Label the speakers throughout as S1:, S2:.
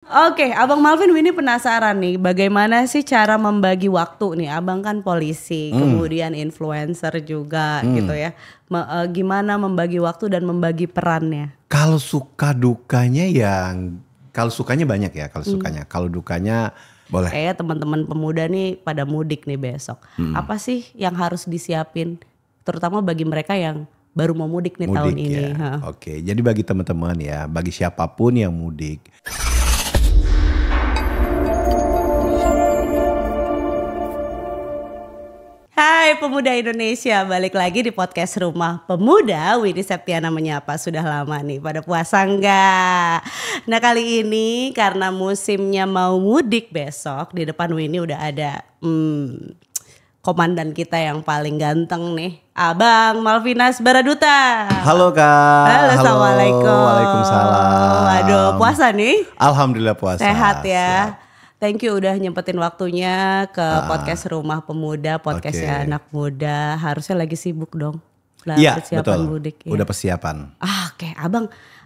S1: Oke, Abang Malvin ini penasaran nih, bagaimana sih cara membagi waktu nih? Abang kan polisi, kemudian influencer juga gitu ya. Gimana membagi waktu dan membagi perannya?
S2: Kalau suka dukanya kalau sukanya banyak ya, kalau sukanya. Kalau dukanya boleh.
S1: Kayaknya teman-teman pemuda nih pada mudik nih besok. Apa sih yang harus disiapin, terutama bagi mereka yang baru mau mudik nih tahun
S2: Mudik
S1: ini?
S2: ya. Oke, jadi bagi teman-teman ya, bagi siapapun yang mudik.
S1: Hai pemuda Indonesia, balik lagi di podcast Rumah Pemuda. Winnie Septiana menyapa, sudah lama nih, pada puasa enggak? Nah kali ini karena musimnya mau mudik besok, di depan Winnie udah ada komandan kita yang paling ganteng nih, Abang Malvinas Baraduta.
S2: Halo Kak.
S1: Halo, Assalamualaikum.
S2: Waalaikumsalam.
S1: Waduh, puasa nih?
S2: Alhamdulillah puasa.
S1: Sehat ya.
S2: Siap.
S1: Thank you udah nyempetin waktunya ke podcast Rumah Pemuda, podcastnya anak muda. Harusnya lagi sibuk dong.
S2: Iya
S1: Persiapan
S2: betul.
S1: mudik. Ya.
S2: Udah persiapan.
S1: Oke.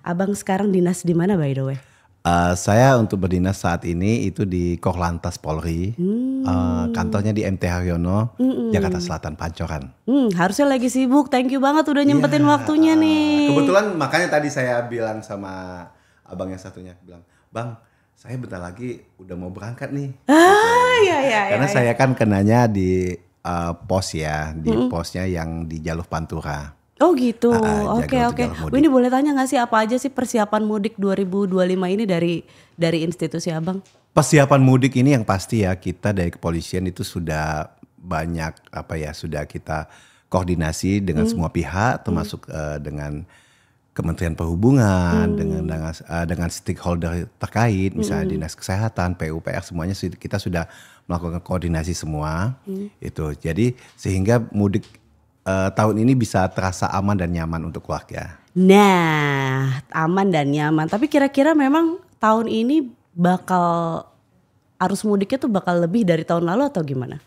S1: Abang sekarang dinas di mana by the way?
S2: Saya untuk berdinas saat ini itu di Korlantas Polri. Kantornya di MT Haryono, Jakarta Selatan, Pancoran.
S1: Harusnya lagi sibuk. Thank you banget udah nyempetin waktunya nih.
S2: Kebetulan makanya tadi saya bilang sama abang yang satunya, bilang, "Bang, saya bentar lagi udah mau berangkat nih."
S1: Iya.
S2: Karena saya kan kenanya di pos ya, di posnya yang di Jalur Pantura.
S1: Oh gitu. Oke.
S2: jaga mudik.
S1: Ini boleh tanya gak sih apa aja sih persiapan mudik 2025 ini dari institusi Abang?
S2: Persiapan mudik ini yang pasti ya, kita dari kepolisian itu sudah banyak sudah kita koordinasi dengan semua pihak, termasuk dengan Kementerian Perhubungan, dengan stakeholder terkait, misalnya Dinas Kesehatan, PUPR, semuanya kita sudah melakukan koordinasi semua. Itu jadi sehingga mudik tahun ini bisa terasa aman dan nyaman untuk keluarga.
S1: Nah, aman dan nyaman. Tapi kira-kira memang tahun ini bakal arus mudiknya tuh bakal lebih dari tahun lalu atau gimana?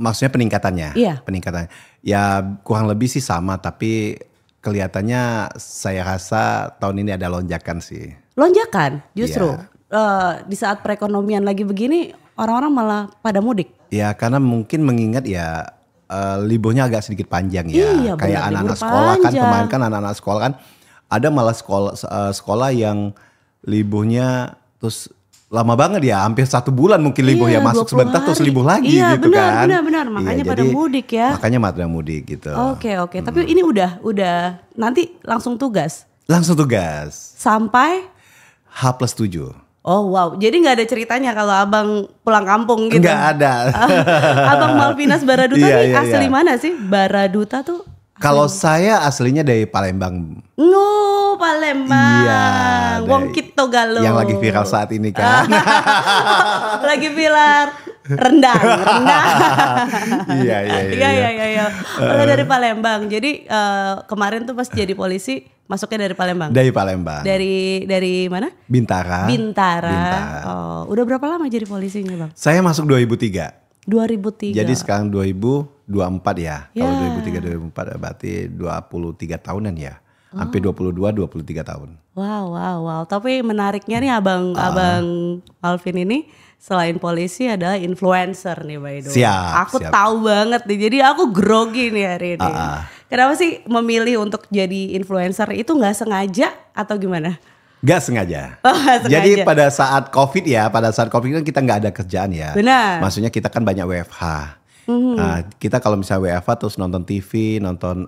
S2: Maksudnya peningkatannya?
S1: Iya.
S2: Peningkatannya. Ya kurang lebih sih sama, tapi kelihatannya saya rasa tahun ini ada lonjakan sih.
S1: Lonjakan justru?
S2: Iya.
S1: Di saat perekonomian lagi begini orang-orang malah pada mudik?
S2: Ya karena mungkin mengingat ya liburnya agak sedikit panjang ya.
S1: Iya,
S2: kayak
S1: benar,
S2: anak-anak
S1: libur
S2: sekolah kan
S1: panjang.
S2: kemarin kan anak-anak sekolah kan ada malah sekolah yang liburnya terus lama banget ya, hampir 1 bulan mungkin libur ya, masuk
S1: 20
S2: sebentar terus
S1: hari.
S2: libur lagi
S1: Iya,
S2: gitu kan.
S1: benar. Makanya pada mudik ya.
S2: Makanya pada mudik gitu.
S1: Oke. Tapi ini udah nanti langsung tugas?
S2: Langsung tugas.
S1: Sampai?
S2: H+7.
S1: Oh wow, jadi gak ada ceritanya kalau abang pulang kampung gitu?
S2: Enggak ada.
S1: Abang Malvinas Baraduta
S2: Iya,
S1: nih
S2: iya,
S1: asli
S2: iya.
S1: mana sih? Baraduta tuh?
S2: Kalau saya aslinya dari Palembang.
S1: Palembang.
S2: Iya,
S1: Wong Kito Galo.
S2: Yang lagi viral saat ini kan.
S1: Lagi viral rendang. Iya. Kalau dari Palembang. Jadi kemarin tuh pas jadi polisi masuknya dari Palembang.
S2: Dari Palembang.
S1: Dari mana?
S2: Bintara.
S1: Oh, udah berapa lama jadi polisinya, Bang?
S2: Saya masuk 2003.
S1: 2003.
S2: Jadi sekarang 2024 ya.
S1: Ya.
S2: Kalau 2003 2004 berarti 23 tahunan ya. Hampir 22-23 tahun.
S1: Wow. Tapi menariknya nih Abang Alvin ini selain polisi adalah influencer nih by the way. Aku
S2: Siap.
S1: tahu banget nih. Jadi aku grogi nih hari ini. Kenapa sih memilih untuk jadi influencer? Itu nggak sengaja atau gimana?
S2: Gak sengaja.
S1: Sengaja.
S2: Jadi pada saat COVID kan kita nggak ada kerjaan ya.
S1: Benar.
S2: Maksudnya kita kan banyak WFH. Kita kalau misalnya WFH terus nonton TV, nonton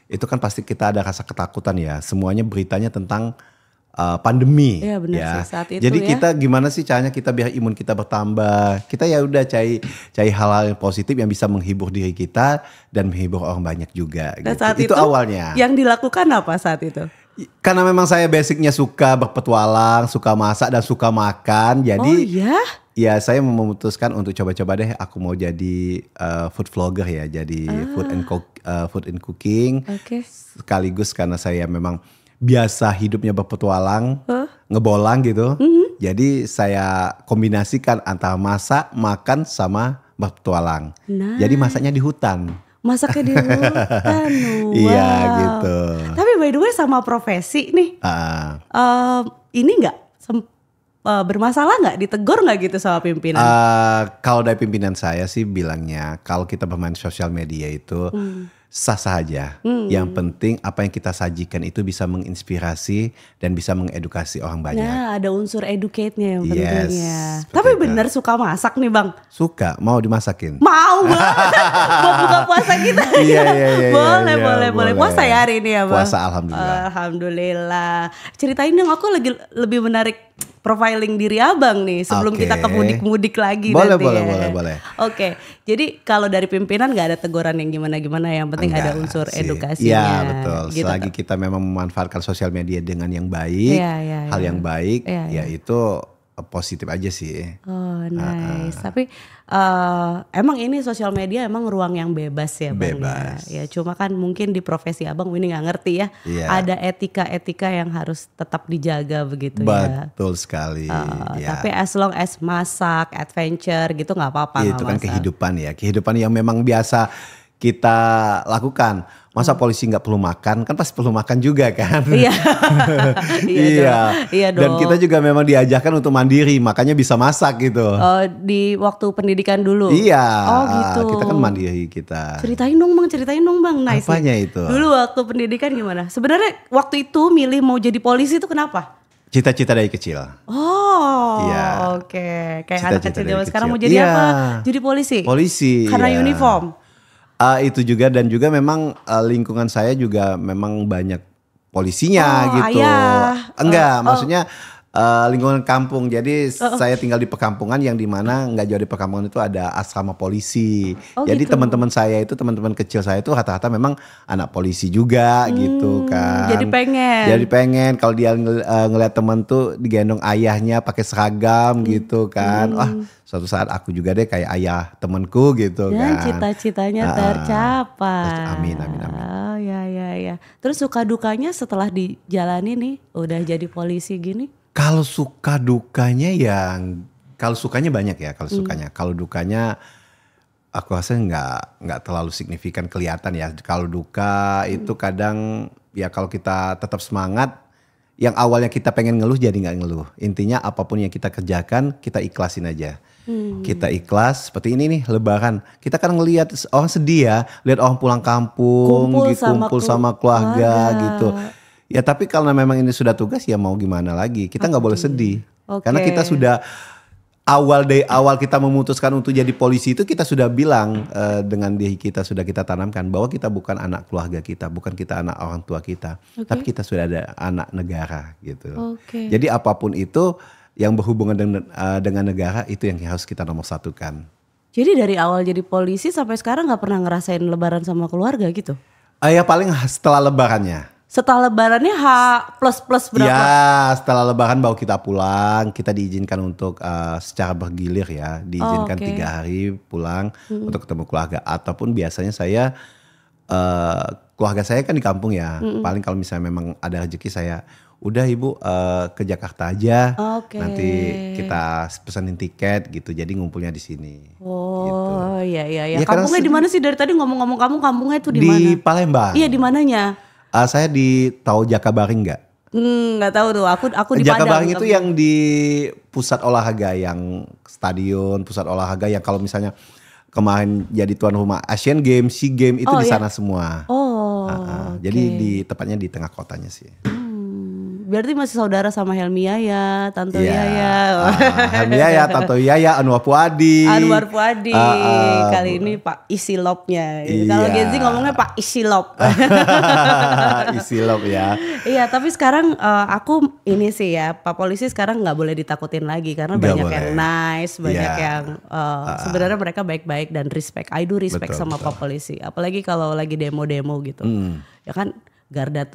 S2: itu kan pasti kita ada rasa ketakutan ya. Semuanya beritanya tentang pandemi.
S1: Iya benar
S2: ya.
S1: sih saat itu.
S2: Jadi
S1: ya.
S2: kita gimana sih caranya kita biar imun kita bertambah. Kita ya udah cari hal-hal yang positif yang bisa menghibur diri kita dan menghibur orang banyak juga.
S1: Dan
S2: Gitu.
S1: saat
S2: Itu awalnya.
S1: Yang dilakukan apa saat itu?
S2: Karena memang saya basicnya suka berpetualang, suka masak dan suka makan. Jadi
S1: Oh iya?
S2: ya saya memutuskan untuk coba-coba deh aku mau jadi food vlogger ya. Jadi food and cooking.
S1: Oke.
S2: Sekaligus karena saya memang biasa hidupnya berpetualang, ngebolang gitu. Jadi saya kombinasikan antara masak, makan sama berpetualang.
S1: Nah.
S2: Jadi masaknya di hutan.
S1: Masaknya di hutan. Wow.
S2: Iya gitu.
S1: Tapi by the way sama profesi nih. ini nggak bermasalah nggak, ditegur nggak gitu sama pimpinan?
S2: Kalau dari pimpinan saya sih bilangnya kalau kita bermain sosial media itu sah-sah aja. Yang penting apa yang kita sajikan itu bisa menginspirasi dan bisa mengedukasi orang banyak.
S1: Nah, ada unsur educate-nya yang penting ya.
S2: seperti
S1: Tapi
S2: itu.
S1: bener suka masak nih Bang?
S2: Suka, mau dimasakin?
S1: Mau banget buat buka puasa kita.
S2: Iya.
S1: Boleh. Puasa ya hari ini ya Bang?
S2: Puasa, alhamdulillah.
S1: Alhamdulillah. Ceritain dong, aku lagi lebih menarik profiling diri Abang nih sebelum
S2: Oke.
S1: kita ke mudik-mudik lagi
S2: Boleh,
S1: nanti ya.
S2: boleh.
S1: Oke, jadi kalau dari pimpinan nggak ada teguran yang gimana-gimana, yang penting ada
S2: Enggak
S1: unsur
S2: sih.
S1: edukasinya.
S2: Iya betul.
S1: Gitu.
S2: Selagi kita memang memanfaatkan sosial media dengan yang baik,
S1: Iya.
S2: hal yang baik,
S1: Iya.
S2: ya itu positif aja sih.
S1: Oh nice. Tapi emang ini sosial media emang ruang yang bebas ya Bang?
S2: Bebas.
S1: Ya cuma kan mungkin di profesi Abang ini nggak ngerti ya.
S2: Iya.
S1: Ada etika-etika yang harus tetap dijaga begitu ya.
S2: Betul sekali. Ya.
S1: Tapi as long as masak, adventure gitu nggak apa-apa.
S2: Itu
S1: nggak
S2: kan
S1: masalah.
S2: kehidupan ya. Kehidupan yang memang biasa kita lakukan. Masa polisi nggak perlu makan? Kan pasti perlu makan juga kan?
S1: Iya. Iya
S2: Dan
S1: dong.
S2: kita juga memang diajarkan untuk mandiri, makanya bisa masak gitu.
S1: Di waktu pendidikan dulu.
S2: Iya.
S1: Oh gitu.
S2: Kita kan mandiri kita.
S1: Ceritain dong Bang. Nice
S2: Apanya
S1: nih.
S2: itu?
S1: Dulu waktu pendidikan gimana? Sebenarnya waktu itu milih mau jadi polisi itu kenapa?
S2: Cita-cita dari kecil.
S1: Oh,
S2: Iya.
S1: oke. Kayak anak
S2: Cita-cita
S1: kecil
S2: dari
S1: zaman sekarang mau
S2: kecil.
S1: jadi
S2: Iya.
S1: apa? Jadi polisi.
S2: Polisi.
S1: Karena
S2: iya.
S1: uniform.
S2: Itu juga dan juga memang lingkungan saya juga memang banyak polisinya gitu.
S1: Ayah.
S2: Enggak, maksudnya lingkungan kampung. Jadi saya tinggal di perkampungan yang dimana nggak jauh di perkampungan itu ada asrama polisi.
S1: Oh,
S2: Jadi
S1: gitu.
S2: teman-teman saya itu teman-teman kecil saya itu rata-rata memang anak polisi juga gitu kan.
S1: jadi pengen.
S2: Jadi pengen kalau dia ngeliat teman tuh digendong ayahnya pakai seragam gitu kan. Wah, suatu saat aku juga deh kayak ayah temanku gitu
S1: Dan
S2: kan.
S1: cita-citanya tercapai.
S2: Amin.
S1: Oh ya. Terus suka dukanya setelah dijalani nih, udah jadi polisi gini?
S2: Kalau suka dukanya kalau sukanya banyak ya kalau sukanya. Kalau dukanya aku rasa nggak terlalu signifikan kelihatan ya. Kalau duka itu kadang ya kalau kita tetap semangat, yang awalnya kita pengen ngeluh jadi nggak ngeluh. Intinya apapun yang kita kerjakan kita ikhlasin aja. Kita ikhlas seperti ini nih Lebaran. Kita kan ngelihat orang sedih ya, lihat orang pulang kampung, kumpul sama keluarga gitu. Ya tapi kalau memang ini sudah tugas ya mau gimana lagi. Kita nggak boleh sedih.
S1: Oke.
S2: Karena kita sudah dari awal kita memutuskan untuk jadi polisi itu kita sudah bilang dengan diri kita sudah kita tanamkan bahwa kita bukan anak keluarga kita, bukan kita anak orang tua kita, tapi kita sudah ada anak negara gitu.
S1: Oke.
S2: Jadi apapun itu yang berhubungan dengan negara itu yang harus kita nomor satukan.
S1: Jadi dari awal jadi polisi sampai sekarang nggak pernah ngerasain Lebaran sama keluarga gitu?
S2: Ya paling setelah Lebarannya.
S1: Setelah Lebarannya plus berapa?
S2: Ya setelah Lebaran baru kita pulang, kita diizinkan untuk secara bergilir ya, diizinkan 3 hari pulang untuk ketemu keluarga. Ataupun biasanya saya, keluarga saya kan di kampung ya, paling kalau misalnya memang ada rezeki saya, udah ibu ke Jakarta aja,
S1: Oke.
S2: nanti kita pesenin tiket gitu, jadi ngumpulnya di sini.
S1: Oh iya.
S2: Ya, karena
S1: Kampungnya di mana sih? Dari tadi ngomong-ngomong kampungnya itu di mana?
S2: Di Palembang.
S1: Iya di mananya?
S2: Saya tahu Jakabaring nggak?
S1: Nggak tahu tuh. Aku di Padang.
S2: Jakabaring itu yang di pusat olahraga, yang stadion pusat olahraga yang kalau misalnya kemarin jadi tuan rumah Asian Games, SEA Games itu di sana semua.
S1: Oh.
S2: Jadi tepatnya di tengah kotanya sih.
S1: Berarti masih saudara sama Helmi Yaya, Tante
S2: Iya.
S1: Yaya.
S2: Helmi Yaya, Tante Yaya, Anwar Puadi.
S1: Anwar Puadi. Kali ini Pak Isilopnya. Kalau
S2: Iya.
S1: Genzi ngomongnya Pak Isilop.
S2: Isilop ya.
S1: Iya, tapi sekarang aku ini sih ya, Pak Polisi sekarang nggak boleh ditakutin lagi karena
S2: Nggak
S1: banyak
S2: boleh.
S1: yang nice, banyak
S2: Iya.
S1: yang sebenarnya mereka baik-baik dan respect. I do respect
S2: Betul,
S1: sama Pak Polisi. Apalagi kalau lagi demo-demo gitu. Ya kan garda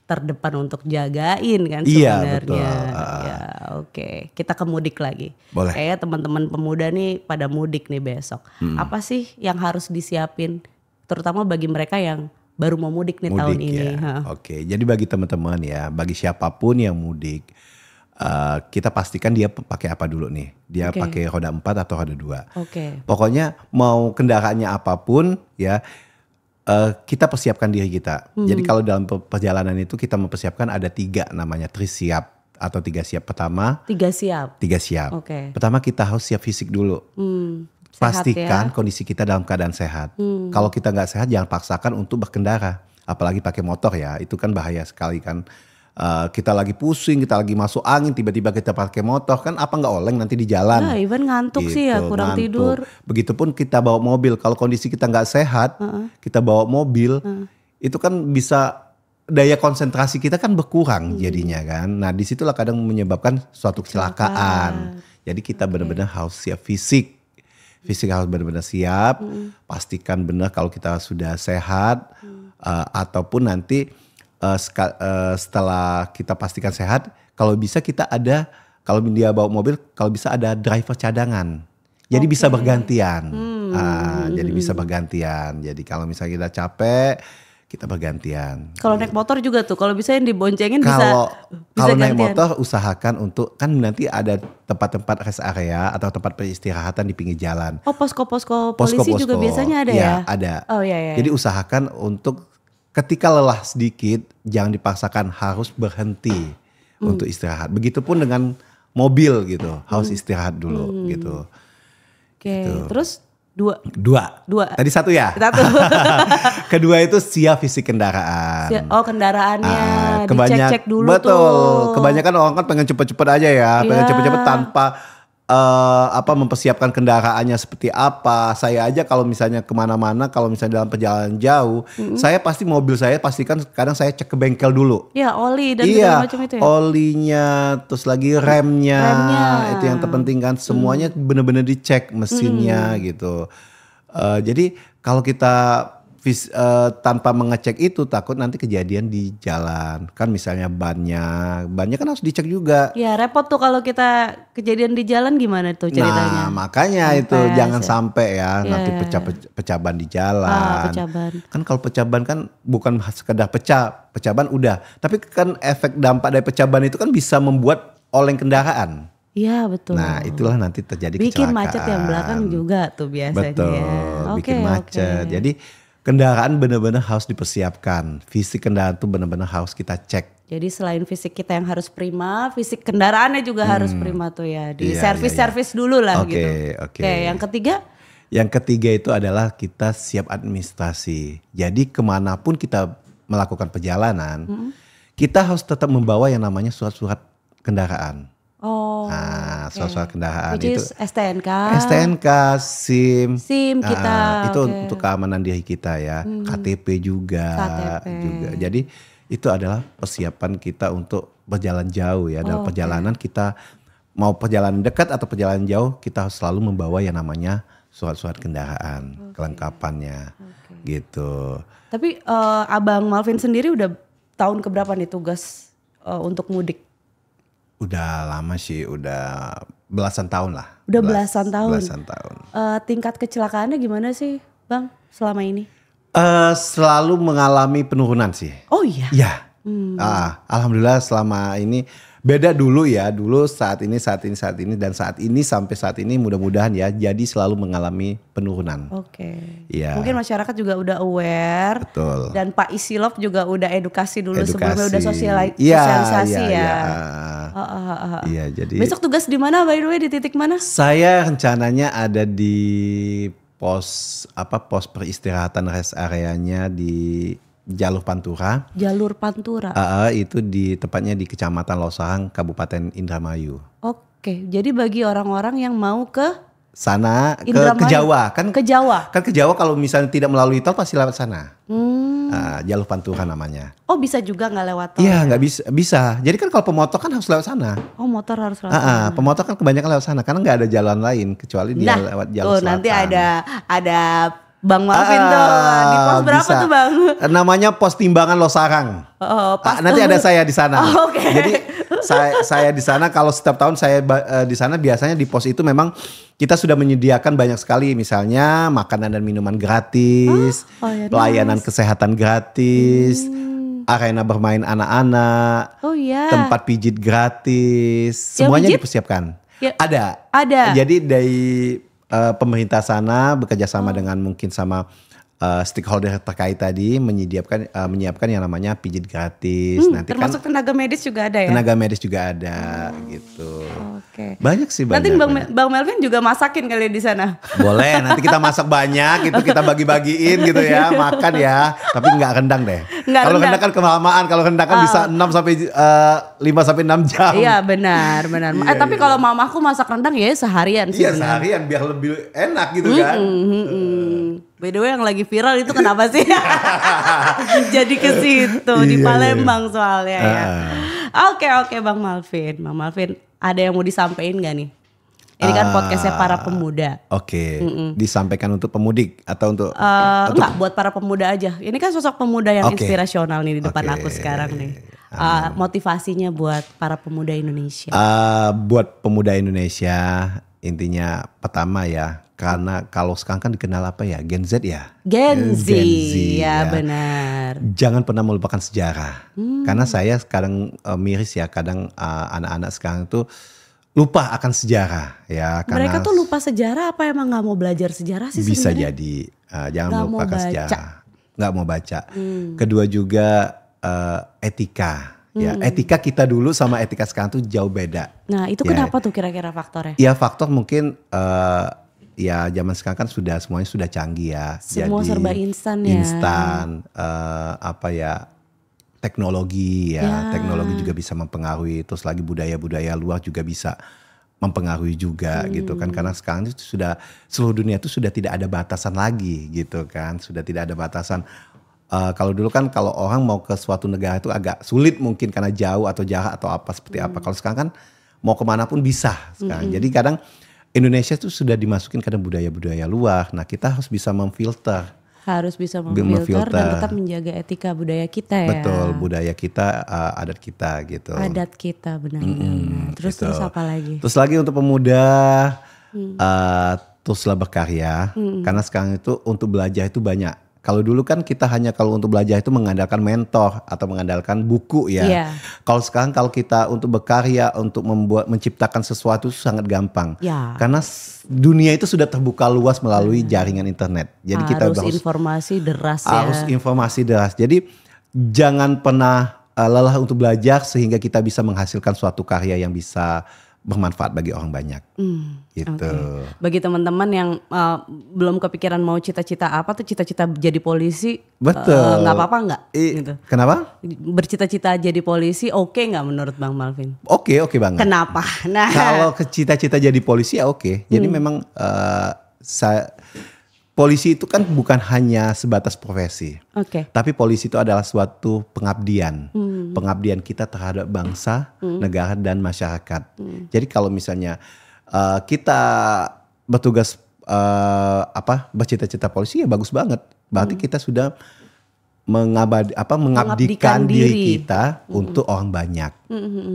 S1: terdepan untuk jagain kan
S2: Iya,
S1: sebenarnya.
S2: betul.
S1: Ya, oke. Kita ke mudik lagi.
S2: Boleh.
S1: Kayaknya teman-teman pemuda nih pada mudik nih besok. Apa sih yang harus disiapin terutama bagi mereka yang baru mau mudik nih tahun
S2: Mudik
S1: ini?
S2: ya. Oke, jadi bagi teman-teman ya, bagi siapapun yang mudik, kita pastikan dia pakai apa dulu nih. Dia
S1: Oke.
S2: pakai roda 4 atau roda 2.
S1: Oke.
S2: Pokoknya mau kendaraannya apapun ya, kita persiapkan diri kita. Jadi kalau dalam perjalanan itu kita mempersiapkan ada 3 namanya trisiap. atau 3 siap. Pertama
S1: 3 siap.
S2: 3 siap.
S1: Oke.
S2: Pertama kita harus siap fisik dulu.
S1: Sehat
S2: Pastikan
S1: ya.
S2: kondisi kita dalam keadaan sehat. Kalau kita nggak sehat jangan paksakan untuk berkendara. Apalagi pakai motor ya, itu kan bahaya sekali kan. Kita lagi pusing, kita lagi masuk angin, tiba-tiba kita pakai motor kan apa nggak oleng nanti di jalan.
S1: Nah, even ngantuk sih ya, kurang tidur.
S2: Begitupun kita bawa mobil, kalau kondisi kita nggak sehat, kita bawa mobil, itu kan bisa daya konsentrasi kita kan berkurang jadinya kan. Nah disitulah kadang menyebabkan suatu kecelakaan. Jadi kita benar-benar harus siap fisik. Fisik harus benar-benar siap, pastikan benar kalau kita sudah sehat, ataupun nanti setelah kita pastikan sehat, kalau bisa kita ada, kalau dia bawa mobil, kalau bisa ada driver cadangan. Jadi bisa bergantian. Jadi bisa bergantian. Jadi kalau misalnya kita capek, kita bergantian.
S1: Kalau naik motor juga tuh, kalau bisa yang diboncengin
S2: Kalau naik
S1: gantian.
S2: motor usahakan untuk, kan nanti ada tempat-tempat rest area atau tempat peristirahatan di pinggir jalan.
S1: Oh, posko-posko polisi juga biasanya ada ya?
S2: Iya, ada.
S1: Oh iya.
S2: Jadi usahakan untuk ketika lelah sedikit, jangan dipaksakan harus berhenti untuk istirahat. Begitupun dengan mobil gitu, harus istirahat dulu gitu.
S1: Oke,
S2: Gitu.
S1: terus dua.
S2: Tadi satu ya?
S1: Satu.
S2: Kedua itu siap fisik kendaraan.
S1: Oh, kendaraannya dicek-cek dulu
S2: betul.
S1: tuh.
S2: Kebanyakan orang kan pengen cepet-cepet aja ya, pengen
S1: Iya.
S2: cepet-cepet tanpa mempersiapkan kendaraannya seperti apa. Saya aja kalau misalnya kemana-mana, kalau misalnya dalam perjalanan jauh, saya pasti mobil saya pastikan kadang saya cek ke bengkel dulu.
S1: Ya, oli dan
S2: Iya,
S1: segala macam itu ya.
S2: olinya, terus lagi remnya, itu yang terpenting kan. Semuanya benar-benar dicek mesinnya gitu. Jadi kalau kita tanpa mengecek itu takut nanti kejadian di jalan. Kan misalnya bannya kan harus dicek juga.
S1: Ya, repot tuh kalau kita kejadian di jalan, gimana tuh ceritanya?
S2: Nah makanya itu jangan sampai ya nanti pecah ban di jalan.
S1: Pecah ban.
S2: Kan kalau pecah ban kan bukan sekedar pecah ban udah. Tapi kan efek dampak dari pecah ban itu kan bisa membuat oleng kendaraan.
S1: Iya, betul.
S2: Nah itulah nanti terjadi
S1: bikin
S2: kecelakaan.
S1: macet yang belakang juga tuh biasanya.
S2: Betul, bikin macet. Jadi kendaraan benar-benar harus dipersiapkan. Fisik kendaraan itu benar-benar harus kita cek.
S1: Jadi selain fisik kita yang harus prima, fisik kendaraannya juga harus prima tuh ya. Di servis-servis dulu lah gitu. Oke, yang ketiga?
S2: Yang ketiga itu adalah kita siap administrasi. Jadi kemanapun kita melakukan perjalanan, kita harus tetap membawa yang namanya surat-surat kendaraan.
S1: Oh,
S2: surat-surat kendaraan
S1: which
S2: itu
S1: is STNK,
S2: SIM
S1: kita,
S2: itu untuk keamanan diri kita ya, KTP juga. Jadi itu adalah persiapan kita untuk berjalan jauh ya. Dalam perjalanan kita mau perjalanan dekat atau perjalanan jauh, kita harus selalu membawa yang namanya surat-surat kendaraan, kelengkapannya, gitu.
S1: Tapi Abang Malvin sendiri udah tahun keberapa nih tugas untuk mudik?
S2: Udah lama sih, udah belasan tahun lah.
S1: Udah belasan tahun. Tingkat kecelakaannya gimana sih, Bang, selama ini?
S2: Selalu mengalami penurunan sih.
S1: Oh iya?
S2: Ya. Alhamdulillah selama ini beda dulu ya. Dulu saat ini dan saat ini sampai saat ini mudah-mudahan ya jadi selalu mengalami penurunan.
S1: Oke.
S2: Iya.
S1: Mungkin masyarakat juga udah aware.
S2: Betul.
S1: Dan Pak Isilop juga udah edukasi dulu sebelumnya, udah sosialisasi
S2: ya. Iya, jadi
S1: besok tugas di mana, by the way, di titik mana?
S2: saya rencananya ada di pos peristirahatan rest areanya di Jalur Pantura.
S1: Jalur Pantura.
S2: Itu di tepatnya di Kecamatan Losarang, Kabupaten Indramayu.
S1: Oke, jadi bagi orang-orang yang mau ke
S2: sana ke
S1: Jawa,
S2: kan?
S1: Ke Jawa.
S2: Kan ke Jawa kalau misalnya tidak melalui tol pasti lewat sana. Jalur Pantura namanya.
S1: Oh, bisa juga nggak lewat tol?
S2: Iya, nggak bisa. Jadi kan kalau pemotor kan harus lewat sana.
S1: Oh, motor harus lewat sana.
S2: Pemotor kan kebanyakan lewat sana karena nggak ada jalan lain kecuali dia lewat jalur selatan.
S1: Nanti ada Bang Malvin tuh di pos berapa tuh, Bang?
S2: Namanya pos timbangan Losarang. Nanti ada saya di sana.
S1: Oke.
S2: Jadi saya di sana, kalau setiap tahun saya di sana biasanya di pos itu memang kita sudah menyediakan banyak sekali, misalnya makanan dan minuman gratis, pelayanan kesehatan gratis, arena bermain anak-anak, tempat pijit gratis, semuanya dipersiapkan.
S1: Ya,
S2: ada. Jadi dari pemerintah sana bekerja sama dengan mungkin sama stakeholder terkait tadi menyiapkan yang namanya pijit gratis. Nanti
S1: termasuk
S2: kan
S1: tenaga medis juga ada ya?
S2: tenaga medis juga ada gitu.
S1: Oke.
S2: Banyak sih banyak.
S1: Nanti
S2: banyak.
S1: Bang Melvin juga masakin kali di sana.
S2: Boleh, nanti kita masak banyak, itu kita bagi-bagiin gitu ya, makan ya. Tapi nggak rendang deh. Kalau rendang kan kelamaan, kalau rendang kan bisa 5 sampai 6 jam.
S1: Iya benar. Tapi kalau mamaku masak rendang ya seharian sih.
S2: Iya seharian biar lebih enak gitu kan.
S1: By the way yang lagi viral itu kenapa sih? Jadi ke situ di Palembang soalnya ya. Oke Bang Malvin, ada yang mau disampaikan gak nih? Ini kan podcastnya para pemuda.
S2: Oke, disampaikan untuk pemudik atau untuk
S1: enggak, buat para pemuda aja. Ini kan sosok pemuda yang inspirasional nih di depan aku sekarang nih. Motivasinya buat para pemuda Indonesia.
S2: Buat pemuda Indonesia intinya pertama ya, karena kalau sekarang kan dikenal apa ya, Gen Z ya.
S1: Gen Z ya benar.
S2: Jangan pernah melupakan sejarah. Karena saya sekarang miris ya, kadang anak-anak sekarang tuh lupa akan sejarah ya. Karena
S1: mereka tuh lupa sejarah apa emang nggak mau belajar sejarah sih
S2: bisa
S1: sebenarnya?
S2: jadi jangan melupakan sejarah. Nggak mau baca. Kedua juga etika. Ya, etika kita dulu sama etika sekarang tuh jauh beda.
S1: Nah itu kenapa tuh kira-kira faktornya?
S2: Ya faktor mungkin ya zaman sekarang kan semuanya sudah canggih ya.
S1: Semua
S2: jadi,
S1: serba instan ya.
S2: Teknologi ya. Teknologi juga bisa mempengaruhi. Terus lagi budaya-budaya luar juga bisa mempengaruhi juga gitu kan. Karena sekarang itu sudah seluruh dunia itu sudah tidak ada batasan lagi gitu kan. Sudah tidak ada batasan. Kalau dulu kan kalau orang mau ke suatu negara itu agak sulit mungkin karena jauh atau jarak atau apa seperti apa. Kalau sekarang kan mau kemana pun bisa sekarang. Jadi kadang Indonesia itu sudah dimasukin kadang budaya-budaya luar. Nah kita harus bisa memfilter.
S1: Harus bisa memfilter dan tetap menjaga etika budaya kita ya.
S2: Betul, budaya kita, adat kita gitu.
S1: Adat kita benar. Terus
S2: gitu.
S1: Terus apa lagi?
S2: Terus lagi untuk pemuda teruslah berkarya. Karena sekarang itu untuk belajar itu banyak. Kalau dulu kan kita hanya kalau untuk belajar itu mengandalkan mentor atau mengandalkan buku ya.
S1: Yeah.
S2: Kalau sekarang kalau kita untuk berkarya, untuk menciptakan sesuatu sangat gampang.
S1: Yeah.
S2: Karena dunia itu sudah terbuka luas melalui jaringan internet. Jadi kita
S1: harus informasi deras ya.
S2: Harus informasi deras. Jadi jangan pernah lelah untuk belajar sehingga kita bisa menghasilkan suatu karya yang bisa bermanfaat bagi orang banyak. Gitu.
S1: Okay. Bagi teman-teman yang belum kepikiran mau cita-cita apa tuh, cita-cita jadi polisi.
S2: Betul.
S1: Nggak apa-apa nggak? Gitu.
S2: Kenapa?
S1: Bercita-cita jadi polisi oke nggak menurut Bang Malvin?
S2: Oke banget.
S1: Kenapa? Nah,
S2: kalau cita-cita jadi polisi ya oke. Jadi memang polisi itu kan bukan hanya sebatas profesi. Tapi polisi itu adalah suatu pengabdian. Pengabdian kita terhadap bangsa, negara dan masyarakat. Jadi kalau misalnya kita bertugas bercita-cita polisi ya bagus banget. Berarti kita sudah mengabdikan diri kita untuk orang banyak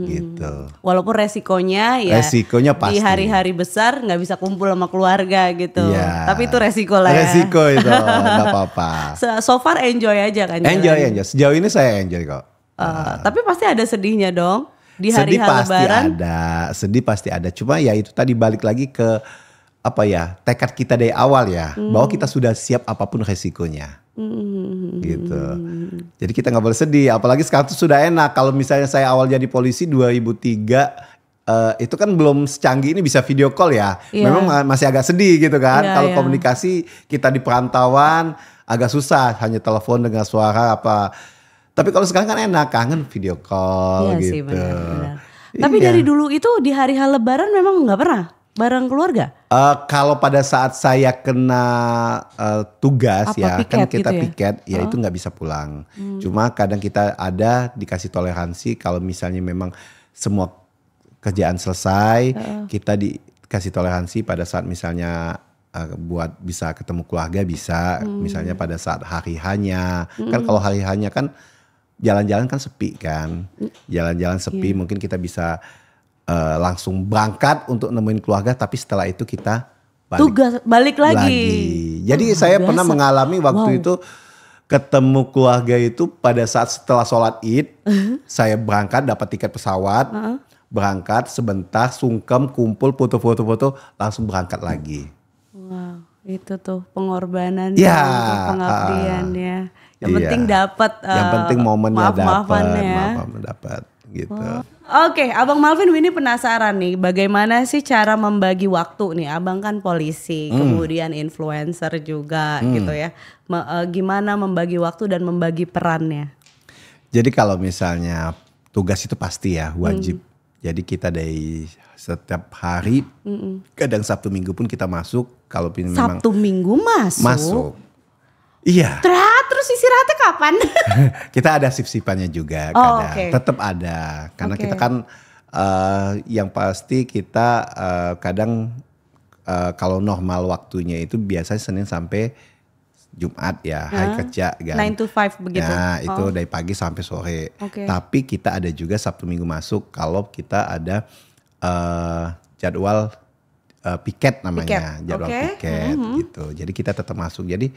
S2: gitu.
S1: Walaupun resikonya pasti di hari-hari besar nggak bisa kumpul sama keluarga gitu.
S2: Ya,
S1: tapi itu resiko lah ya.
S2: Resiko itu nggak apa-apa.
S1: So far enjoy aja kan?
S2: Enjoy. Sejauh ini saya enjoy kok.
S1: Tapi pasti ada sedihnya dong di hari
S2: Lebaran. Sedih
S1: Sedih
S2: pasti ada. Cuma ya itu tadi balik lagi ke tekad kita dari awal ya, bahwa kita sudah siap apapun resikonya. Gitu. Jadi kita nggak boleh sedih, apalagi sekarang tuh sudah enak. Kalau misalnya saya awal jadi polisi 2003 itu kan belum secanggih ini bisa video call ya. Memang masih agak sedih gitu kan. Kalau komunikasi kita di perantauan agak susah, hanya telepon dengan suara apa. Tapi kalau sekarang kan enak, kangen video call gitu.
S1: Sih, benar. Tapi dari dulu itu di hari Lebaran memang nggak pernah bareng keluarga?
S2: Kalau pada saat saya kena tugas
S1: piket
S2: kan kita
S1: gitu ya?
S2: piket ya itu nggak bisa pulang. Cuma kadang kita ada dikasih toleransi kalau misalnya memang semua kerjaan selesai, kita dikasih toleransi pada saat misalnya buat bisa ketemu keluarga bisa, misalnya pada saat hari hanya. Kan kalau hari hanya kan jalan-jalan kan sepi kan. Jalan-jalan sepi mungkin kita bisa langsung berangkat untuk nemuin keluarga, tapi setelah itu kita
S1: balik lagi.
S2: Jadi saya pernah mengalami waktu itu ketemu keluarga itu pada saat setelah sholat Id, saya berangkat dapat tiket pesawat, berangkat sebentar, sungkem, kumpul, foto-foto, langsung berangkat lagi.
S1: Wow, Itu tuh pengorbanan,
S2: Ya,
S1: pengabdiannya. Yang
S2: iya.
S1: penting dapat.
S2: Yang penting momennya
S1: maaf-maafannya.
S2: dapat gitu.
S1: Oke, Abang Malvin ini penasaran nih, bagaimana sih cara membagi waktu nih? Abang kan polisi, kemudian influencer juga gitu ya. Gimana membagi waktu dan membagi perannya?
S2: Jadi kalau misalnya tugas itu pasti ya wajib. Jadi kita dari setiap hari, kadang Sabtu Minggu pun kita masuk. Kalau memang
S1: Sabtu Minggu masuk.
S2: Iya.
S1: Terus istirahatnya kapan?
S2: Kita ada sip-sipannya juga
S1: Oh,
S2: kadang.
S1: oke.
S2: Tetap ada. Karena
S1: Oke.
S2: kita kan yang pasti kita kadang kalau normal waktunya itu biasanya Senin sampai Jumat ya, hari kerja kan.
S1: 9 to 5 begitu?
S2: Nah itu dari pagi sampai sore.
S1: Oke.
S2: Tapi kita ada juga Sabtu Minggu masuk kalau kita ada jadwal piket namanya.
S1: Piket,
S2: Jadwal
S1: oke.
S2: piket gitu. Jadi kita tetap masuk. Jadi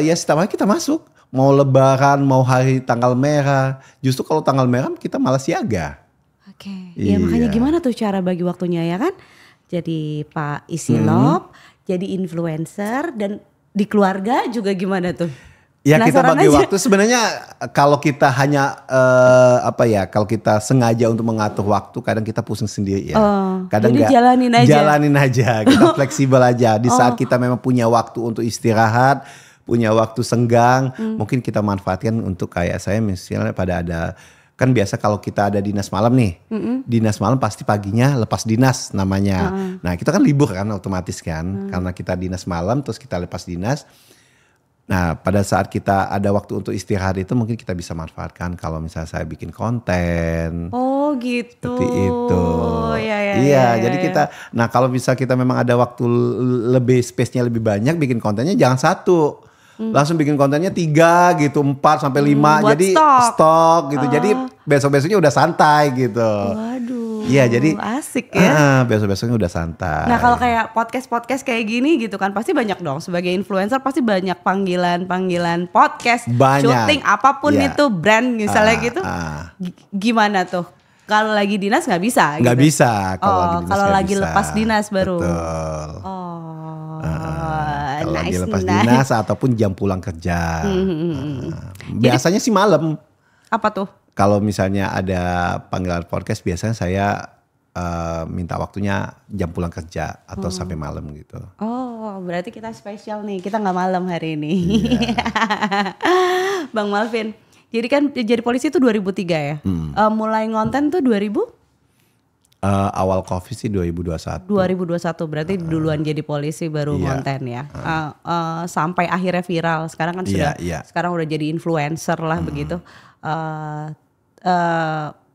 S2: ya setiap hari kita masuk. Mau lebaran, mau hari tanggal merah. Justru kalau tanggal merah kita malah siaga.
S1: Oke, ya
S2: Iya.
S1: makanya gimana tuh cara bagi waktunya ya kan? Jadi Pak Isilop, jadi influencer dan di keluarga juga gimana tuh?
S2: Ya kita
S1: Penasaran
S2: bagi
S1: aja.
S2: waktu sebenarnya kalau kita hanya kalau kita sengaja untuk mengatur waktu kadang kita pusing sendiri ya. Kadang
S1: jadi
S2: nggak,
S1: jalanin aja.
S2: Jalanin aja, kita fleksibel aja. Di saat kita memang punya waktu untuk istirahat, punya waktu senggang, mungkin kita manfaatkan untuk kayak saya misalnya pada ada kan biasa kalau kita ada dinas malam nih, dinas malam pasti paginya lepas dinas namanya. Nah kita kan libur kan otomatis kan, karena kita dinas malam terus kita lepas dinas. Nah pada saat kita ada waktu untuk istirahat itu mungkin kita bisa manfaatkan kalau misalnya saya bikin konten.
S1: Oh gitu.
S2: Seperti itu.
S1: Ya,
S2: Iya, jadi kita, nah kalau bisa kita memang ada waktu lebih, space-nya lebih banyak, bikin kontennya jangan satu. Langsung bikin kontennya 3 gitu, 4 sampai 5.
S1: buat
S2: Jadi stok gitu. Jadi besok-besoknya udah santai gitu.
S1: Waduh.
S2: Iya, jadi
S1: asik ya.
S2: besok-besoknya udah santai.
S1: Nah kalau kayak podcast kayak gini gitu kan pasti banyak dong sebagai influencer pasti banyak panggilan podcast,
S2: Banyak.
S1: syuting apapun
S2: Iya.
S1: itu brand misalnya gitu. Gimana tuh? Kalau lagi dinas nggak bisa?
S2: Nggak
S1: gitu?
S2: bisa kalau lagi dinas
S1: kalau
S2: nggak
S1: lagi
S2: bisa.
S1: lepas dinas baru.
S2: Betul. Kalau lagi
S1: nice,
S2: lepas
S1: nice.
S2: dinas ataupun jam pulang kerja. Biasanya sih malam.
S1: Apa tuh?
S2: Kalau misalnya ada panggilan podcast biasanya saya minta waktunya jam pulang kerja atau sampai malam gitu.
S1: Oh berarti kita spesial nih, kita nggak malam hari ini.
S2: Iya.
S1: Bang Malvin, jadi kan jadi polisi itu 2003 ya? Mulai ngonten tuh 2000?
S2: Awal COVID sih 2021.
S1: 2021 berarti duluan jadi polisi baru
S2: Iya.
S1: konten ya. Sampai akhirnya viral. Sekarang kan sudah
S2: Iya.
S1: sekarang udah jadi influencer lah begitu.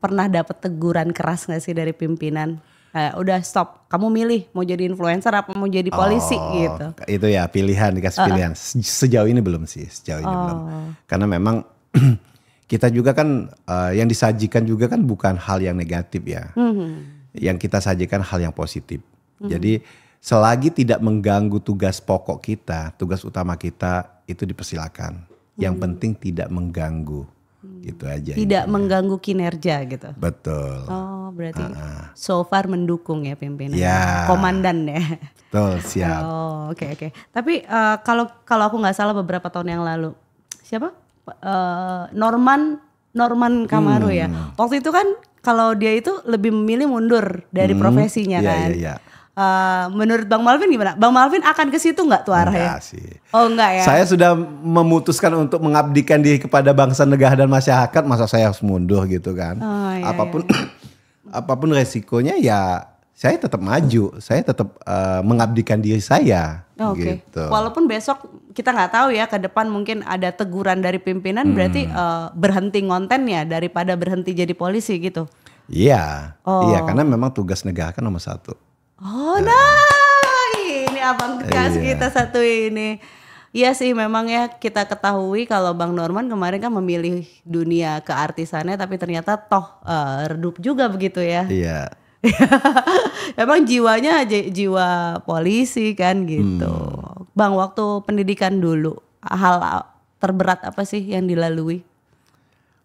S1: Pernah dapat teguran keras gak sih dari pimpinan? Udah stop, kamu milih mau jadi influencer apa mau jadi polisi gitu.
S2: Itu ya pilihan, dikasih pilihan. Sejauh ini belum sih, belum. Karena memang kita juga kan yang disajikan juga kan bukan hal yang negatif ya. Yang kita sajikan hal yang positif. Jadi selagi tidak mengganggu tugas pokok kita, tugas utama kita itu dipersilakan. Yang penting tidak mengganggu. Gitu aja.
S1: Tidak mengganggu kinerja gitu.
S2: Betul.
S1: Oh berarti so far mendukung ya pimpinan.
S2: Ya.
S1: Komandan ya.
S2: Betul, siap.
S1: Oh oke. Tapi kalau aku nggak salah beberapa tahun yang lalu siapa Norman Kamaru ya. Waktu itu kan kalau dia itu lebih memilih mundur dari profesinya
S2: Iya,
S1: kan.
S2: iya.
S1: Menurut Bang Malvin gimana? Bang Malvin akan ke situ nggak tuh arahnya?
S2: Enggak sih.
S1: Oh enggak ya.
S2: Saya sudah memutuskan untuk mengabdikan diri kepada bangsa, negara dan masyarakat. Masa saya harus mundur gitu kan?
S1: Oh, iya,
S2: Apapun resikonya ya saya tetap maju. Saya tetap mengabdikan diri saya.
S1: Oke.
S2: Gitu.
S1: Walaupun besok kita nggak tahu ya ke depan mungkin ada teguran dari pimpinan berarti berhenti ngontennya daripada berhenti jadi polisi gitu.
S2: Iya, iya karena memang tugas negara kan nomor 1.
S1: Oh nah ini abang tegas
S2: Iya.
S1: kita satu ini. Iya sih memang ya kita ketahui kalau Bang Norman kemarin kan memilih dunia keartisannya tapi ternyata toh redup juga begitu ya.
S2: Iya.
S1: Emang jiwanya jiwa polisi kan gitu. Bang waktu pendidikan dulu hal terberat apa sih yang dilalui?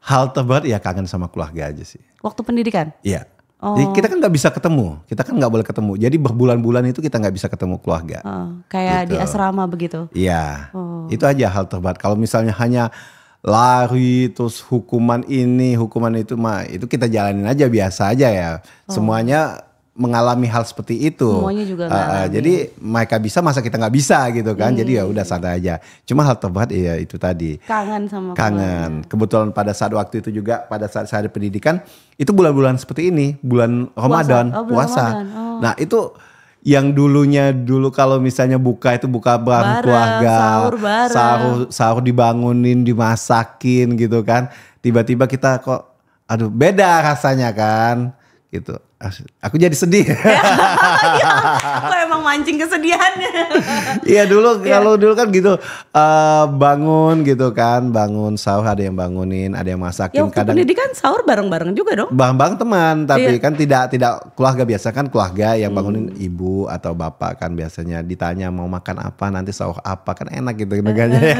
S2: Hal terberat ya kangen sama keluarga aja sih.
S1: Waktu pendidikan?
S2: Iya. Jadi kita kan nggak bisa ketemu, kita kan nggak boleh ketemu. Jadi berbulan-bulan itu kita nggak bisa ketemu keluarga.
S1: Kayak
S2: Gitu.
S1: di asrama begitu.
S2: Iya, itu aja hal terberat. Kalau misalnya hanya lari terus hukuman ini, hukuman itu mah itu kita jalanin aja biasa aja ya. Semuanya mengalami hal seperti itu.
S1: Semuanya juga mengalami.
S2: Jadi mereka bisa masa kita nggak bisa gitu kan. Jadi ya udah santai aja. Cuma hal terberat ya itu tadi.
S1: Kangen sama
S2: Kangen. Kebetulan pada saat waktu itu juga pada saat saya ada pendidikan itu bulan-bulan seperti ini, bulan Ramadan, puasa.
S1: Ramadan.
S2: Nah, itu yang dulu kalau misalnya buka itu buka bareng keluarga,
S1: sahur bareng.
S2: sahur dibangunin, dimasakin gitu kan. Tiba-tiba kita kok aduh beda rasanya kan gitu. Aku jadi sedih.
S1: Kok emang mancing kesedihannya.
S2: Iya dulu kalau dulu kan gitu bangun gitu kan, bangun sahur ada yang bangunin, ada yang masakin.
S1: Ya waktu pendidikan sahur bareng-bareng juga dong.
S2: Bang teman, tapi kan tidak keluarga biasa kan keluarga yang bangunin ibu atau bapak kan biasanya ditanya mau makan apa nanti sahur apa kan enak gitu neganya ya.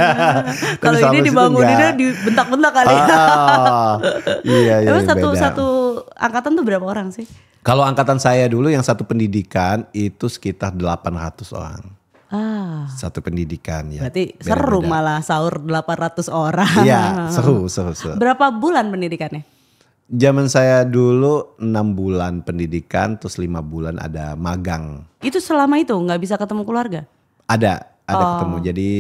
S1: Kalau ini dibanguninnya dibentak-bentak kali.
S2: Iya
S1: Emang
S2: beda.
S1: satu angkatan tuh berapa orang sih?
S2: Kalau angkatan saya dulu yang satu pendidikan itu sekitar 800 orang. Satu pendidikan ya.
S1: Berarti seru malah sahur 800 orang.
S2: Iya, seru.
S1: Berapa bulan pendidikannya?
S2: Zaman saya dulu 6 bulan pendidikan, terus 5 bulan ada magang.
S1: Itu selama itu nggak bisa ketemu keluarga?
S2: Ada ketemu. Jadi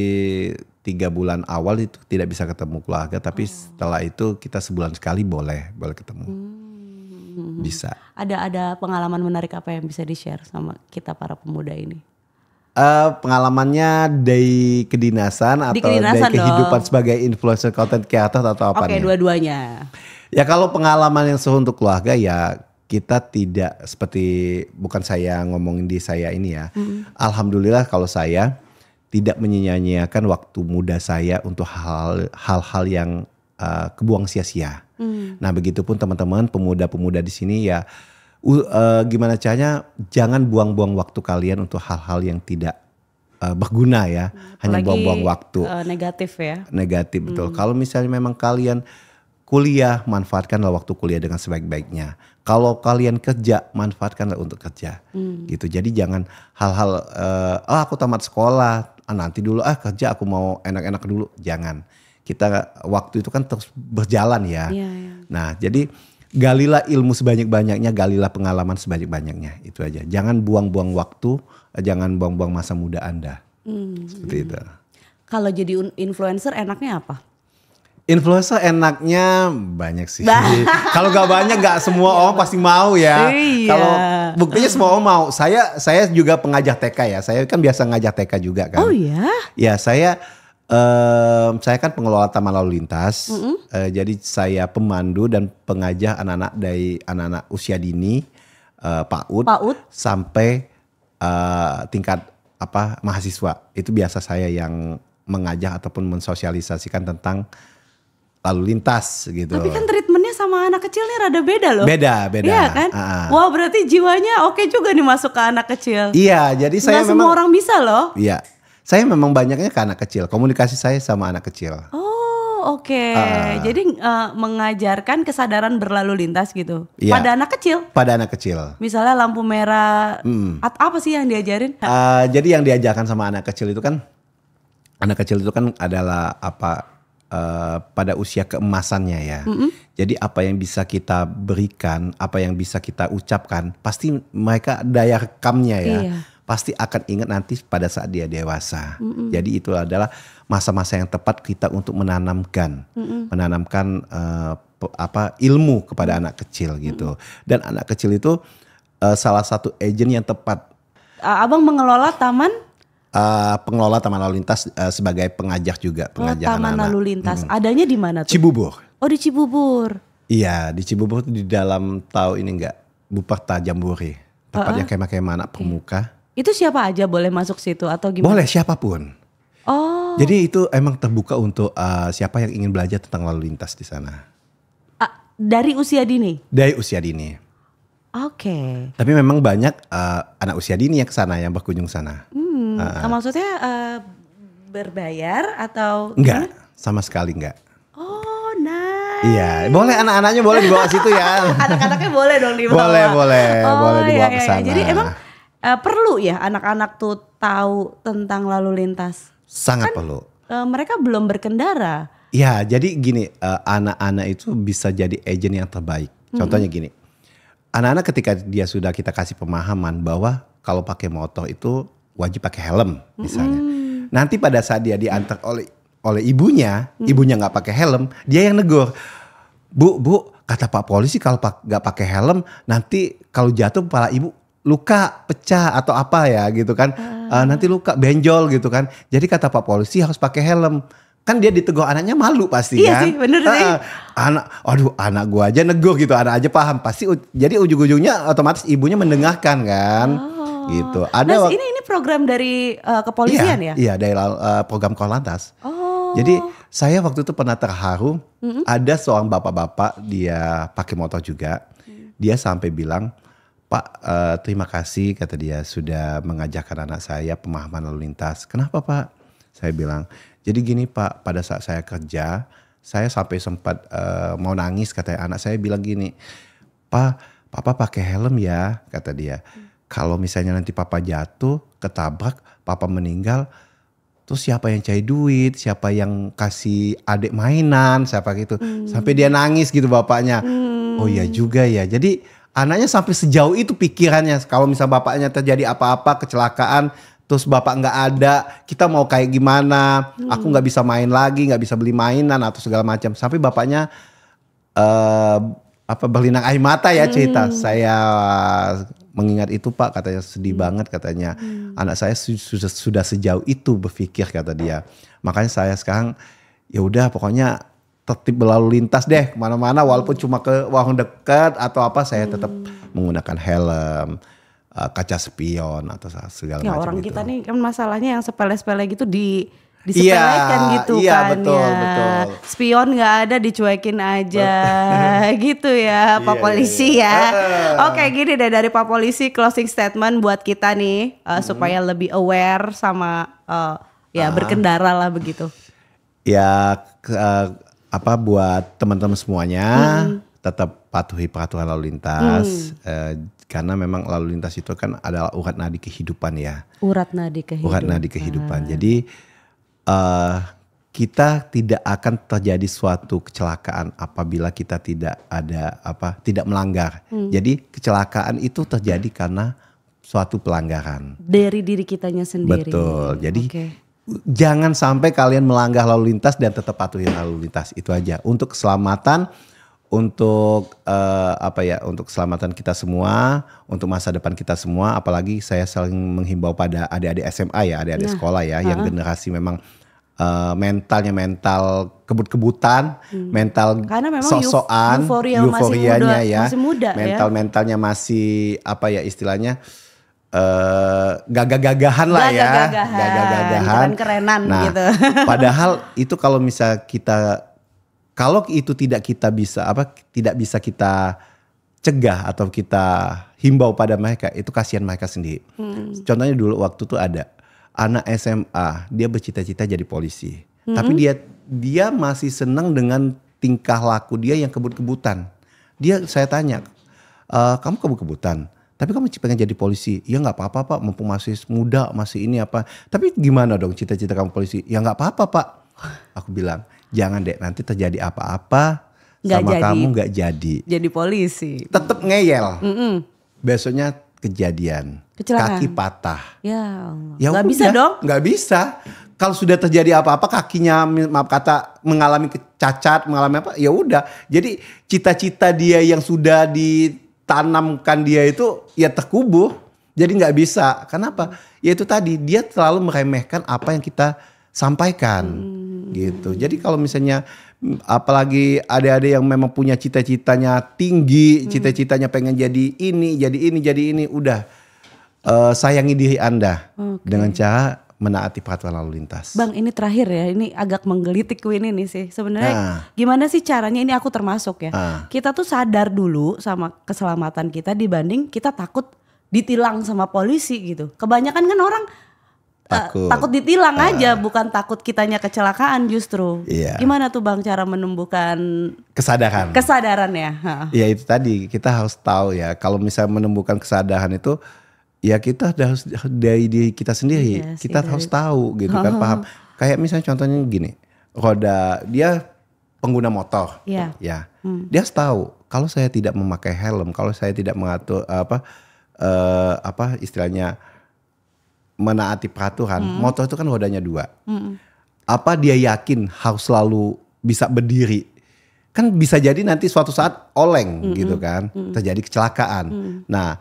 S2: 3 bulan awal itu tidak bisa ketemu keluarga, tapi setelah itu kita sebulan sekali boleh ketemu. Bisa.
S1: Ada pengalaman menarik apa yang bisa di-share sama kita para pemuda ini?
S2: Pengalamannya dari kedinasan atau dari kehidupan sebagai influencer content creator atau apa nih?
S1: Oke, dua-duanya.
S2: Ya kalau pengalaman yang seru untuk keluarga ya kita tidak seperti, bukan saya ngomongin di saya ini ya. Alhamdulillah kalau saya tidak menyia-nyiakan waktu muda saya untuk hal-hal yang kebuang sia-sia. Nah begitupun teman-teman pemuda-pemuda di sini ya gimana caranya jangan buang-buang waktu kalian untuk hal-hal yang tidak berguna ya. Hanya buang-buang waktu.
S1: Negatif ya.
S2: Negatif betul. Kalau misalnya memang kalian kuliah, manfaatkanlah waktu kuliah dengan sebaik-baiknya. Kalau kalian kerja, manfaatkanlah untuk kerja. Gitu. Jadi jangan hal-hal aku tamat sekolah, nanti dulu kerja aku mau enak-enak dulu. Jangan. Kita waktu itu kan terus berjalan ya. Nah, jadi galilah ilmu sebanyak-banyaknya, galilah pengalaman sebanyak-banyaknya. Itu aja. Jangan buang-buang waktu, jangan buang-buang masa muda Anda. Seperti itu.
S1: Kalau jadi influencer enaknya apa?
S2: Influencer enaknya banyak sih. Kalau gak banyak gak semua orang pasti mau ya. Kalau buktinya semua orang mau. Saya juga pengajar TK ya. Saya kan biasa ngajar TK juga kan.
S1: Oh ya?
S2: Ya saya kan pengelola taman lalu lintas. Jadi saya pemandu dan pengajar anak-anak dari anak-anak usia dini, PAUD sampai tingkat mahasiswa. Itu biasa saya yang mengajar ataupun mensosialisasikan tentang lalu lintas gitu.
S1: Tapi kan treatmentnya sama anak kecil nih rada beda loh.
S2: Beda.
S1: Iya kan? Wah berarti jiwanya oke juga nih masuk ke anak kecil.
S2: Iya, jadi saya
S1: memang. Nggak semua orang bisa loh.
S2: Iya, saya memang banyaknya ke anak kecil. Komunikasi saya sama anak kecil.
S1: Oh oke. Jadi mengajarkan kesadaran berlalu lintas gitu.
S2: Iya.
S1: Pada anak kecil?
S2: Pada anak kecil.
S1: Misalnya lampu merah, apa sih yang diajarin?
S2: Jadi yang diajarkan sama anak kecil itu kan adalah pada usia keemasannya ya. Jadi apa yang bisa kita berikan, apa yang bisa kita ucapkan, pasti mereka daya rekamnya ya. Iya. Pasti akan ingat nanti pada saat dia dewasa. Jadi itu adalah masa-masa yang tepat kita untuk menanamkan ilmu kepada anak kecil gitu. Dan anak kecil itu salah satu agent yang tepat.
S1: Abang mengelola taman?
S2: Pengelola taman lalu lintas sebagai pengajar juga, pengajar
S1: taman
S2: anak-anak.
S1: Lalu lintas. Adanya di mana tuh?
S2: Cibubur.
S1: Oh di Cibubur.
S2: Iya di Cibubur di dalam tahu ini enggak Buperta Jambore. Tempatnya kemah-kemah anak pemuka.
S1: Itu siapa aja boleh masuk situ atau gimana?
S2: Boleh siapapun.
S1: Oh.
S2: Jadi itu emang terbuka untuk siapa yang ingin belajar tentang lalu lintas di sana.
S1: Dari usia dini?
S2: Dari usia dini.
S1: Oke.
S2: Tapi memang banyak anak usia dini yang kesana, yang berkunjung sana.
S1: Maksudnya berbayar atau
S2: enggak, gimana? Sama sekali enggak.
S1: Oh nice.
S2: Iya, boleh anak-anaknya boleh dibawa situ ya.
S1: Anak-anaknya boleh dong dibawa.
S2: Boleh dibawa ke sana.
S1: Jadi emang perlu ya anak-anak tuh tahu tentang lalu lintas.
S2: Sangat perlu.
S1: Mereka belum berkendara.
S2: Ya, jadi gini, anak-anak itu bisa jadi agent yang terbaik. Contohnya gini, anak-anak ketika dia sudah kita kasih pemahaman bahwa kalau pakai motor itu wajib pakai helm misalnya. Nanti pada saat dia diantar oleh ibunya nggak pakai helm, dia yang negur. Bu, kata Pak Polisi kalau nggak pakai helm nanti kalau jatuh kepala ibu luka, pecah atau apa ya gitu kan. Nanti luka, benjol gitu kan. Jadi kata Pak Polisi harus pakai helm. Kan dia ditegur anaknya malu pasti
S1: iya
S2: kan.
S1: Sih, bener sih.
S2: Anak gua aja negur gitu, anak aja paham. Pasti jadi ujung-ujungnya otomatis ibunya mendengarkan kan. Gitu.
S1: Ada ini program dari kepolisian ya?
S2: Iya, dari program Korlantas. Jadi saya waktu itu pernah terharu, ada seorang bapak-bapak dia pakai motor juga. Dia sampai bilang, "Pak, terima kasih," kata dia, "sudah mengajarkan anak saya pemahaman lalu lintas." "Kenapa, Pak?" Saya bilang, "Jadi gini, Pak, pada saat saya kerja, saya sampai sempat mau nangis," katanya anak saya bilang gini, "Pak, Papa pakai helm ya," kata dia. "Kalau misalnya nanti Papa jatuh, ketabrak, Papa meninggal, terus siapa yang cari duit, siapa yang kasih adik mainan, siapa gitu." Sampai dia nangis gitu bapaknya. Oh iya juga ya. Jadi anaknya sampai sejauh itu pikirannya. Kalau misalnya bapaknya terjadi apa-apa, kecelakaan, terus bapak nggak ada, kita mau kayak gimana? Aku nggak bisa main lagi, nggak bisa beli mainan atau segala macam. Sampai bapaknya berlinang air mata ya cerita. "Saya mengingat itu, Pak," katanya, "sedih banget," katanya. "Anak saya sudah sejauh itu berpikir," kata dia. Makanya saya sekarang ya udah pokoknya tertib berlalu lintas deh kemana-mana, walaupun cuma ke warung dekat atau apa, saya tetap menggunakan helm, kaca spion atau segala macam.
S1: Ya orang
S2: gitu.
S1: kita nih kan masalahnya yang sepele-sepele gitu disepelekan gitu kan
S2: betul,
S1: ya.
S2: betul.
S1: Spion nggak ada dicuekin aja gitu ya Pak Polisi ya. Oke, gini deh dari Pak Polisi closing statement buat kita nih supaya lebih aware sama berkendara lah begitu.
S2: Ya buat teman-teman semuanya tetap patuhi peraturan lalu lintas karena memang lalu lintas itu kan adalah urat nadi kehidupan ya.
S1: Urat nadi kehidupan.
S2: Jadi kita tidak akan terjadi suatu kecelakaan apabila kita tidak melanggar. Jadi kecelakaan itu terjadi karena suatu pelanggaran
S1: dari diri kitanya sendiri.
S2: Betul. Jadi jangan sampai kalian melanggar lalu lintas dan tetap patuhi lalu lintas. Itu aja untuk keselamatan, untuk untuk keselamatan kita semua, untuk masa depan kita semua. Apalagi saya sering menghimbau pada adik-adik SMA ya, adik-adik sekolah ya, yang generasi memang mental kebut-kebutan, mental sosokan, euforianya
S1: masih muda
S2: mentalnya masih istilahnya gagah-gagahan lah ya, gagah-gagahan,
S1: kerenan
S2: nah,
S1: gitu.
S2: Padahal itu kalau itu tidak bisa kita cegah atau kita himbau pada mereka, itu kasihan mereka sendiri. Contohnya dulu waktu itu ada anak SMA, dia bercita-cita jadi polisi, tapi dia masih senang dengan tingkah laku dia yang kebut-kebutan. Saya tanya, "Kamu kebut-kebutan? Tapi kamu pengen jadi polisi?" "Ya nggak apa-apa, Pak, mumpung masih muda, masih ini apa." "Tapi gimana dong cita-cita kamu polisi?" "Ya nggak apa-apa, Pak." Aku bilang, "Jangan deh, nanti terjadi apa-apa sama kamu nggak jadi
S1: polisi.
S2: Tetap ngeyel. Besoknya kejadian,
S1: kecelakaan,
S2: kaki patah.
S1: Ya Allah.
S2: Ya
S1: nggak bisa dong?
S2: Nggak bisa. Kalau sudah terjadi apa-apa, kakinya maaf kata mengalami cacat, mengalami apa, ya udah. Jadi cita-cita dia yang sudah tanamkan dia itu ya terkubur, jadi nggak bisa. Kenapa? Ya itu tadi, dia selalu meremehkan apa yang kita sampaikan gitu. Jadi kalau misalnya apalagi adik-adik yang memang punya cita-citanya tinggi, cita-citanya pengen jadi ini, udah sayangi diri Anda dengan cara menaati peraturan lalu lintas.
S1: Bang, ini terakhir ya, ini agak menggelitik ini sih. Sebenarnya gimana sih caranya, ini aku termasuk ya. Kita tuh sadar dulu sama keselamatan kita dibanding kita takut ditilang sama polisi gitu. Kebanyakan kan orang takut ditilang aja, bukan takut kitanya kecelakaan justru.
S2: Iya.
S1: Gimana tuh Bang cara menumbuhkan kesadaran ya?
S2: Ya itu tadi, kita harus tahu ya, kalau misalnya menumbuhkan kesadaran itu ya kita harus dari diri kita sendiri.
S1: Iya sih,
S2: Kita harus tahu gitu kan, paham. Kayak misalnya contohnya gini, dia pengguna motor,
S1: Iya.
S2: ya, dia harus tahu kalau saya tidak memakai helm, kalau saya tidak mengatur istilahnya menaati peraturan, motor itu kan rodanya 2. Apa dia yakin harus selalu bisa berdiri? Kan bisa jadi nanti suatu saat oleng gitu kan, terjadi kecelakaan. Nah,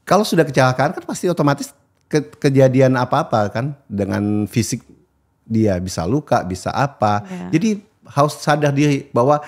S2: kalau sudah kecelakaan kan pasti otomatis kejadian apa-apa kan dengan fisik dia bisa luka, bisa apa. Jadi harus sadar diri bahwa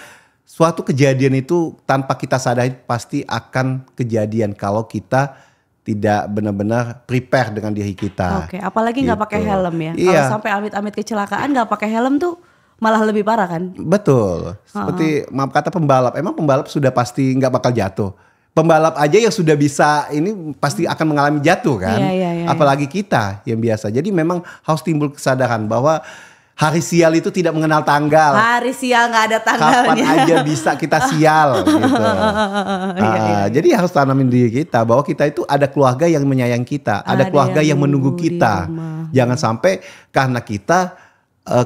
S2: suatu kejadian itu tanpa kita sadari pasti akan kejadian kalau kita tidak benar-benar prepare dengan diri kita.
S1: Oke, apalagi nggak pakai helm ya.
S2: Iya.
S1: Kalau sampai amit-amit kecelakaan nggak pakai helm tuh malah lebih parah kan?
S2: Betul. Seperti maaf kata pembalap, emang pembalap sudah pasti nggak bakal jatuh. Pembalap aja yang sudah bisa ini pasti akan mengalami jatuh kan.
S1: Iya.
S2: Apalagi kita yang biasa. Jadi memang harus timbul kesadaran bahwa hari sial itu tidak mengenal tanggal.
S1: Hari sial nggak ada tanggalnya.
S2: Kapan aja bisa kita sial gitu. Jadi harus tanamin diri kita bahwa kita itu ada keluarga yang menyayang kita, ada keluarga yang menunggu kita. Jangan sampai karena kita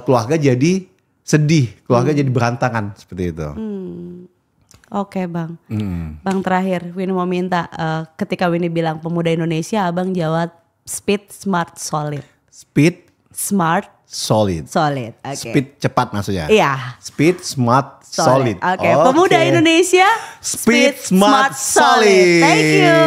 S2: keluarga jadi sedih, keluarga jadi berantakan seperti itu.
S1: Oke Bang. Bang terakhir, Winnie mau minta ketika Winnie bilang pemuda Indonesia, Abang jawab speed, smart, solid.
S2: Speed,
S1: smart,
S2: solid.
S1: Solid. Oke.
S2: Speed cepat maksudnya.
S1: Iya.
S2: Speed, smart, solid.
S1: Oke. Pemuda Indonesia,
S2: speed, smart, solid.
S1: Thank you.